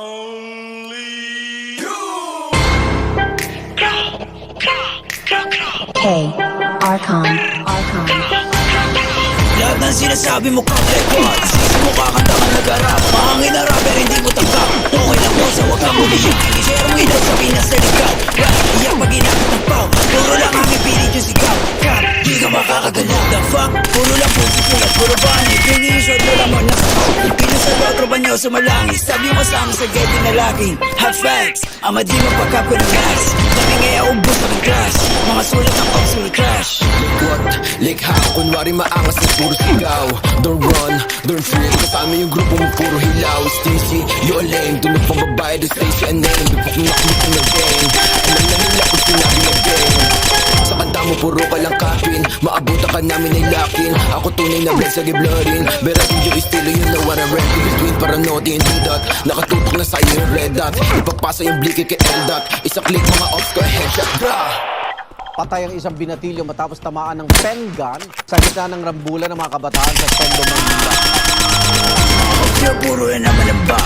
Only you. K. Archon. Lahat ng sinasabi mo kang record, isisi mo kakanta ka nag-arap. Mahangin na rapper, hindi mo tanggap. Okay lang mo sa wag kang umiyak. I-share mo ilaw sa Pinas na ligaw. Rap, iyak pag ginamit ng pao. Puro lang ang ipilit yung sigaw. Cut, di ka makakagalaw. The fuck, puro lang pusi sulat. Puro bani, pingi-short mo lang mo nasa out. Pinasalo, tropa niyo sumalangis. Sabi mo sa amin sa gate na laging hot facts. Ama di mapagkap ko ng max. Kami ngaya ubos ng class. Mga sulat ng absolute crash. What? Likha, kunwari maangas na puro sigaw. Don't run, don't fear. Kasama yung grupo mo puro hilaw. Stacy, you're lame. Dunod pang babae, do Stacy and name. Bipok na kumit na gang. Alam na nila kung sinabi na gang. Sa kanta mo puro ka lang kapin. Maabutan ka namin ay lakin. Ako tunay na blend sa giblorin. Berat yung estilo, you know what I read. In between paranoid and D-dot. Nakatutok na sa'yo yung red dot. Ipagpasa yung bliki kay L-dot. Isa click mga ops ko, headshot, bra. Patay ang isang binatilyo matapos tamaan ng pen gun sa gitna ng rambulan ng mga kabataan sa Tondo, Manila. Kaya puro yan naman ang ba.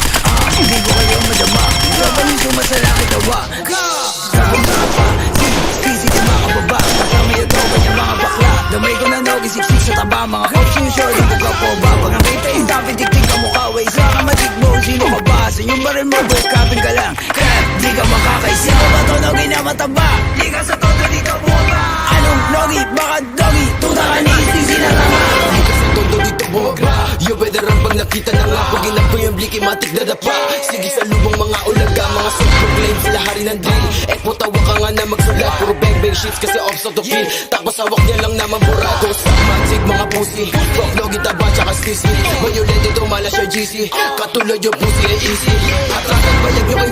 Hindi ko kayo madama. Kapaling sumasalangit awa. Sabi nga pa, sisi ka mga baba. Kasama yung tropa niya mga bakla. Damay ko na nogi, siksik sa taba. Mga coaching short, hindi ka po ba. Pag nakita yung dami, tiktik ka mukha. Way sa kamatik mo, sino ka ba? Sa yung baril mo, boy, kapin ka lang. Kaya di ka makakaisi. Ako ba to nogi na mataba? Di ka sa todo, di ka buwaba. Anong nogi? Baka dogi? Tuta ka ni sisi na tama. Di ka sa todo dito bumaba. Yo, veteran pag nakita na nga. Pag inap ko yung bliki, matik na dapa. Sige sa lubong mga ulaga. Mga self-proclaim sila hari ng drill. Tawa ka nga na magsulat. Puro bang-bang shits kasi off to kill. Tapos hawak niya lang naman burado. Sa magic mga pussy. Rock, logi, taba, tsaka stissy. Violent ito, mala siya GC. Katulad yung pussy ay easy. Atrasan bayag yung kay